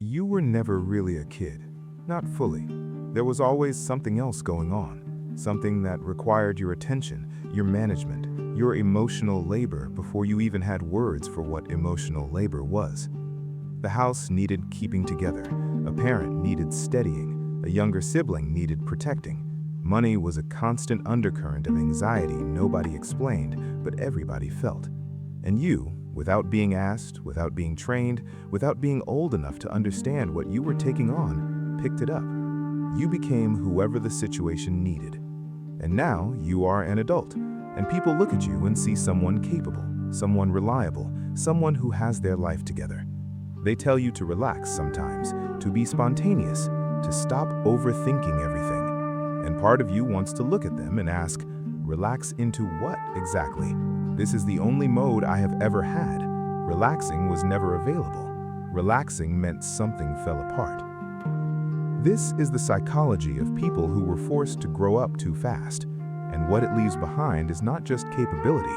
You were never really a kid. Not fully. There was always something else going on. Something that required your attention, your management, your emotional labor before you even had words for what emotional labor was. The house needed keeping together. A parent needed steadying. A younger sibling needed protecting. Money was a constant undercurrent of anxiety nobody explained, but everybody felt. And you, without being asked, without being trained, without being old enough to understand what you were taking on, picked it up. You became whoever the situation needed. And now you are an adult, and people look at you and see someone capable, someone reliable, someone who has their life together. They tell you to relax sometimes, to be spontaneous, to stop overthinking everything. And part of you wants to look at them and ask, relax into what exactly? This is the only mode I have ever had. Relaxing was never available. Relaxing meant something fell apart. This is the psychology of people who were forced to grow up too fast. And what it leaves behind is not just capability,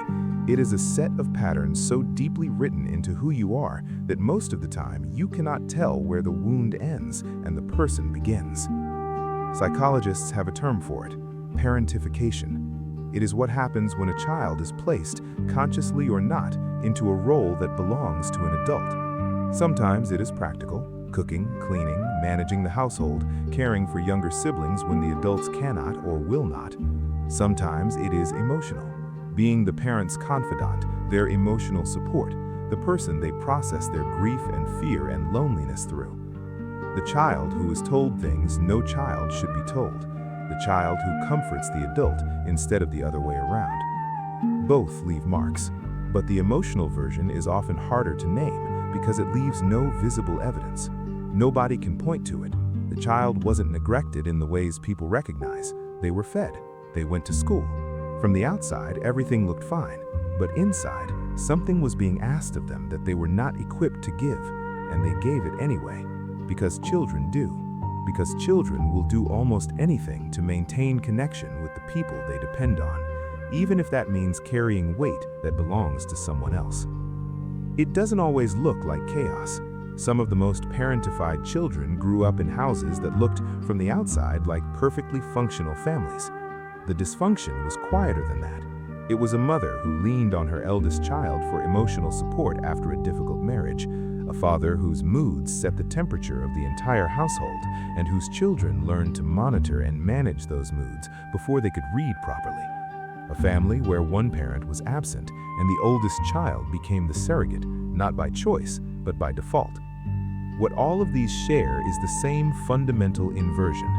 it is a set of patterns so deeply written into who you are that most of the time you cannot tell where the wound ends and the person begins. Psychologists have a term for it, parentification. It is what happens when a child is placed, consciously or not, into a role that belongs to an adult. Sometimes it is practical, cooking, cleaning, managing the household, caring for younger siblings when the adults cannot or will not. Sometimes it is emotional, being the parent's confidant, their emotional support, the person they process their grief and fear and loneliness through. The child who is told things no child should be told. The child who comforts the adult instead of the other way around. Both leave marks, but the emotional version is often harder to name because it leaves no visible evidence. Nobody can point to it. The child wasn't neglected in the ways people recognize. They were fed. They went to school. From the outside, everything looked fine, but inside, something was being asked of them that they were not equipped to give, and they gave it anyway, because children do. Because children will do almost anything to maintain connection with the people they depend on, even if that means carrying weight that belongs to someone else. It doesn't always look like chaos. Some of the most parentified children grew up in houses that looked, from the outside, like perfectly functional families. The dysfunction was quieter than that. It was a mother who leaned on her eldest child for emotional support after a difficult marriage, a father whose moods set the temperature of the entire household and whose children learned to monitor and manage those moods before they could read properly. A family where one parent was absent and the oldest child became the surrogate, not by choice, but by default. What all of these share is the same fundamental inversion.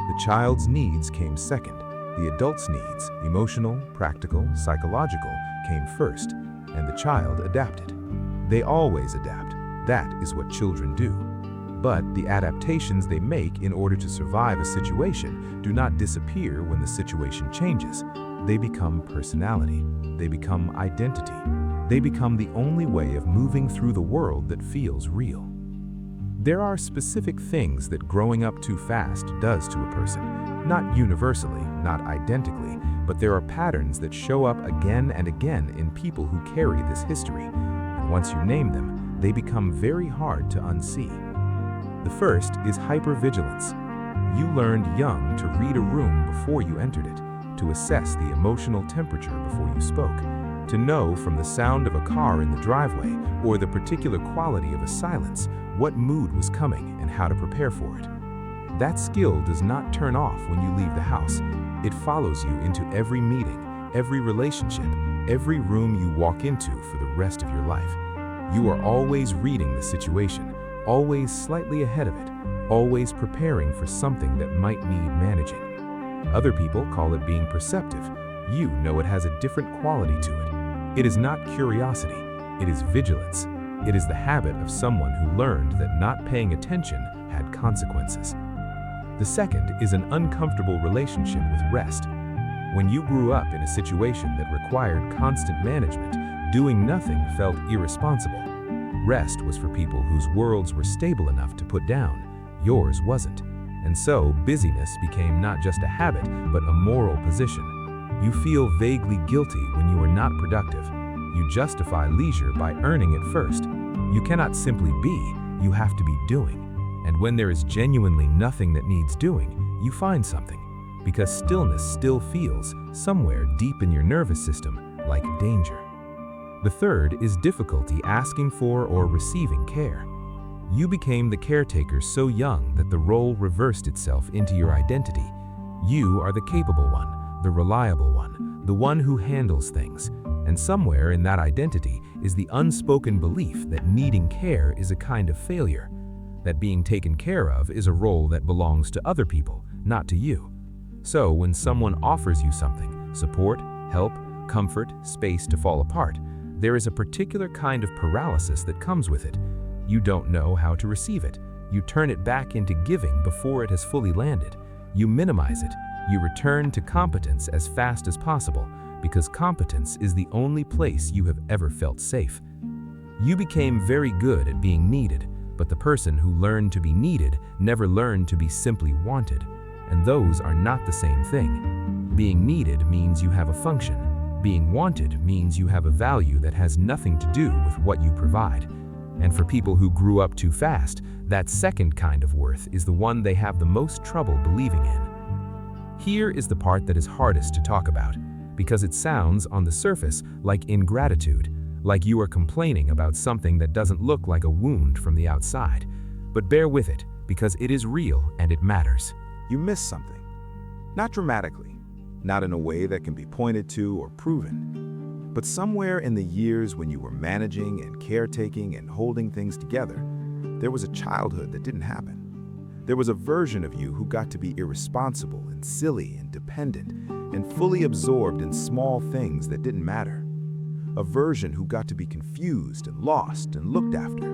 The child's needs came second. The adult's needs, emotional, practical, psychological, came first, and the child adapted. They always adapt. That is what children do. But the adaptations they make in order to survive a situation do not disappear when the situation changes. They become personality. They become identity. They become the only way of moving through the world that feels real. There are specific things that growing up too fast does to a person. Not universally, not identically, but there are patterns that show up again and again in people who carry this history. And once you name them, they become very hard to unsee. The first is hypervigilance. You learned young to read a room before you entered it, to assess the emotional temperature before you spoke, to know from the sound of a car in the driveway or the particular quality of a silence what mood was coming and how to prepare for it. That skill does not turn off when you leave the house. It follows you into every meeting, every relationship, every room you walk into for the rest of your life. You are always reading the situation, always slightly ahead of it, always preparing for something that might need managing. Other people call it being perceptive. You know it has a different quality to it. It is not curiosity, it is vigilance. It is the habit of someone who learned that not paying attention had consequences. The second is an uncomfortable relationship with rest. When you grew up in a situation that required constant management, doing nothing felt irresponsible. Rest was for people whose worlds were stable enough to put down. Yours wasn't. And so, busyness became not just a habit, but a moral position. You feel vaguely guilty when you are not productive. You justify leisure by earning it first. You cannot simply be, you have to be doing. And when there is genuinely nothing that needs doing, you find something, because stillness still feels, somewhere deep in your nervous system, like danger. The third is difficulty asking for or receiving care. You became the caretaker so young that the role reversed itself into your identity. You are the capable one, the reliable one, the one who handles things. And somewhere in that identity is the unspoken belief that needing care is a kind of failure, that being taken care of is a role that belongs to other people, not to you. So when someone offers you something, support, help, comfort, space to fall apart, there is a particular kind of paralysis that comes with it. You don't know how to receive it. You turn it back into giving before it has fully landed. You minimize it. You return to competence as fast as possible, because competence is the only place you have ever felt safe. You became very good at being needed, but the person who learned to be needed never learned to be simply wanted. And those are not the same thing. Being needed means you have a function. Being wanted means you have a value that has nothing to do with what you provide. And for people who grew up too fast, that second kind of worth is the one they have the most trouble believing in. Here is the part that is hardest to talk about, because it sounds, on the surface, like ingratitude, like you are complaining about something that doesn't look like a wound from the outside. But bear with it, because it is real and it matters. You missed something. Not dramatically, not in a way that can be pointed to or proven, but somewhere in the years when you were managing and caretaking and holding things together, there was a childhood that didn't happen. There was a version of you who got to be irresponsible and silly and dependent and fully absorbed in small things that didn't matter. A version who got to be confused and lost and looked after.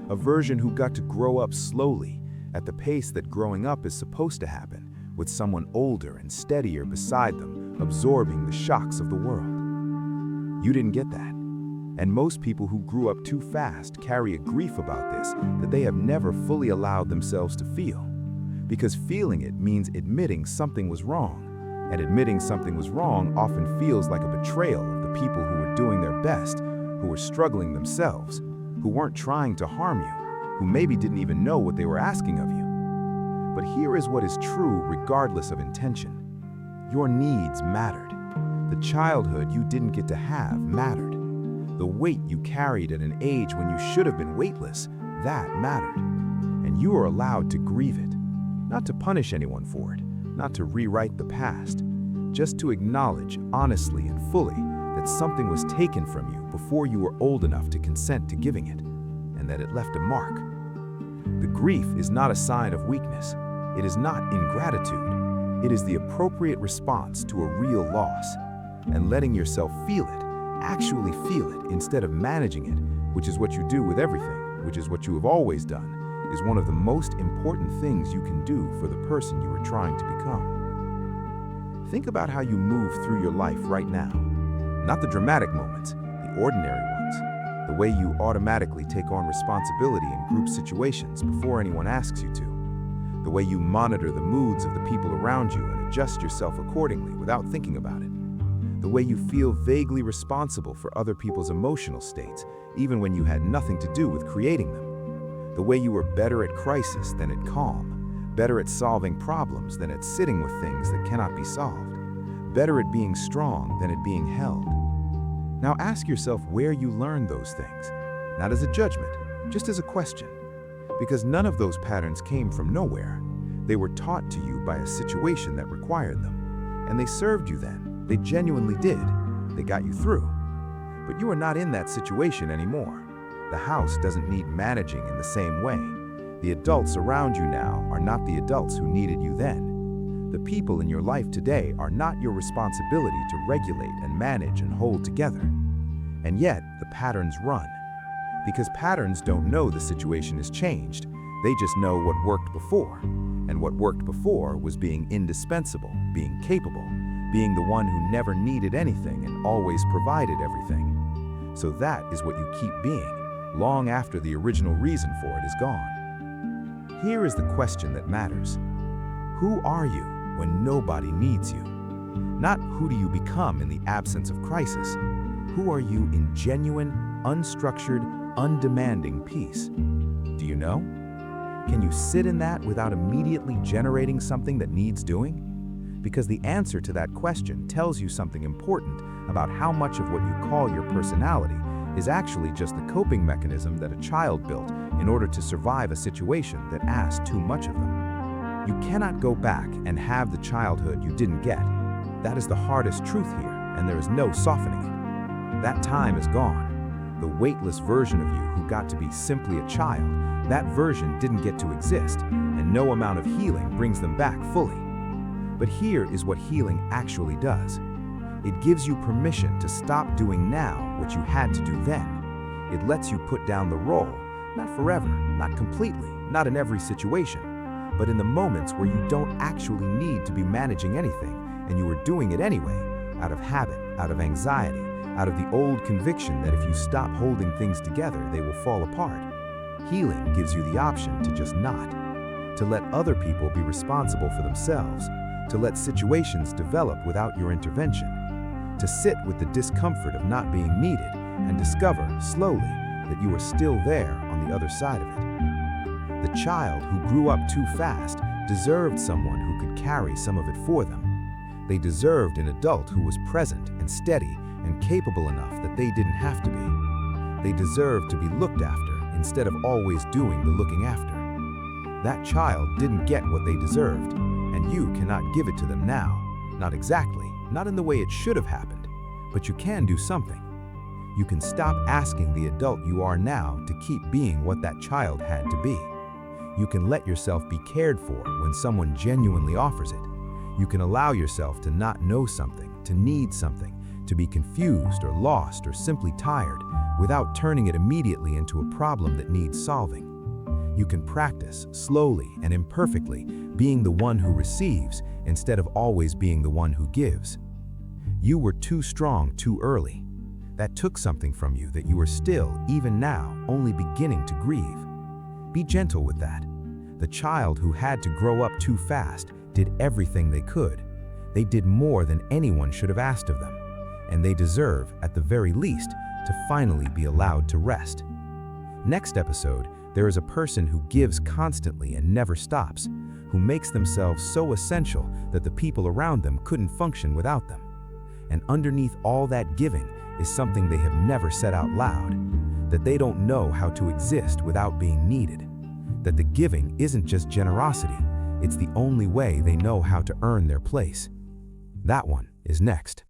A version who got to grow up slowly at the pace that growing up is supposed to happen, with someone older and steadier beside them, absorbing the shocks of the world. You didn't get that. And most people who grew up too fast carry a grief about this that they have never fully allowed themselves to feel. Because feeling it means admitting something was wrong. And admitting something was wrong often feels like a betrayal of the people who were doing their best, who were struggling themselves, who weren't trying to harm you, who maybe didn't even know what they were asking of you. But here is what is true regardless of intention. Your needs mattered. The childhood you didn't get to have mattered. The weight you carried at an age when you should have been weightless, that mattered. And you are allowed to grieve it, not to punish anyone for it, not to rewrite the past, just to acknowledge honestly and fully that something was taken from you before you were old enough to consent to giving it, and that it left a mark. The grief is not a sign of weakness. It is not ingratitude. It is the appropriate response to a real loss, and letting yourself feel it, actually feel it instead of managing it, which is what you do with everything, which is what you have always done, is one of the most important things you can do for the person you are trying to become. Think about how you move through your life right now. Not the dramatic moments, the ordinary ones. The way you automatically take on responsibility in group situations before anyone asks you to. The way you monitor the moods of the people around you and adjust yourself accordingly without thinking about it. The way you feel vaguely responsible for other people's emotional states, even when you had nothing to do with creating them. The way you are better at crisis than at calm, better at solving problems than at sitting with things that cannot be solved, better at being strong than at being held. Now ask yourself where you learned those things, not as a judgment, just as a question. Because none of those patterns came from nowhere. They were taught to you by a situation that required them. And they served you then. They genuinely did. They got you through. But you are not in that situation anymore. The house doesn't need managing in the same way. The adults around you now are not the adults who needed you then. The people in your life today are not your responsibility to regulate and manage and hold together. And yet, the patterns run. Because patterns don't know the situation has changed. They just know what worked before. And what worked before was being indispensable, being capable, being the one who never needed anything and always provided everything. So that is what you keep being, long after the original reason for it is gone. Here is the question that matters. Who are you when nobody needs you? Not who do you become in the absence of crisis. Who are you in genuine, unstructured, undemanding peace? Do you know? Can you sit in that without immediately generating something that needs doing? Because the answer to that question tells you something important about how much of what you call your personality is actually just the coping mechanism that a child built in order to survive a situation that asked too much of them. You cannot go back and have the childhood you didn't get. That is the hardest truth here, and there is no softening it. That time is gone. The weightless version of you who got to be simply a child, that version didn't get to exist, and no amount of healing brings them back fully. But here is what healing actually does. It gives you permission to stop doing now what you had to do then. It lets you put down the role, not forever, not completely, not in every situation, but in the moments where you don't actually need to be managing anything, and you are doing it anyway, out of habit, out of anxiety, out of the old conviction that if you stop holding things together, they will fall apart. Healing gives you the option to just not, to let other people be responsible for themselves, to let situations develop without your intervention, to sit with the discomfort of not being needed and discover, slowly, that you are still there on the other side of it. The child who grew up too fast deserved someone who could carry some of it for them. They deserved an adult who was present and steady and capable enough that they didn't have to be. They deserved to be looked after instead of always doing the looking after. That child didn't get what they deserved, and you cannot give it to them now. Not exactly, not in the way it should have happened, but you can do something. You can stop asking the adult you are now to keep being what that child had to be. You can let yourself be cared for when someone genuinely offers it. You can allow yourself to not know something, to need something, to be confused or lost or simply tired, without turning it immediately into a problem that needs solving. You can practice, slowly and imperfectly, being the one who receives instead of always being the one who gives. You were too strong too early. That took something from you that you are still, even now, only beginning to grieve. Be gentle with that. The child who had to grow up too fast did everything they could. They did more than anyone should have asked of them, and they deserve, at the very least, to finally be allowed to rest. Next episode, there is a person who gives constantly and never stops, who makes themselves so essential that the people around them couldn't function without them. And underneath all that giving is something they have never said out loud, that they don't know how to exist without being needed, that the giving isn't just generosity, it's the only way they know how to earn their place. That one is next.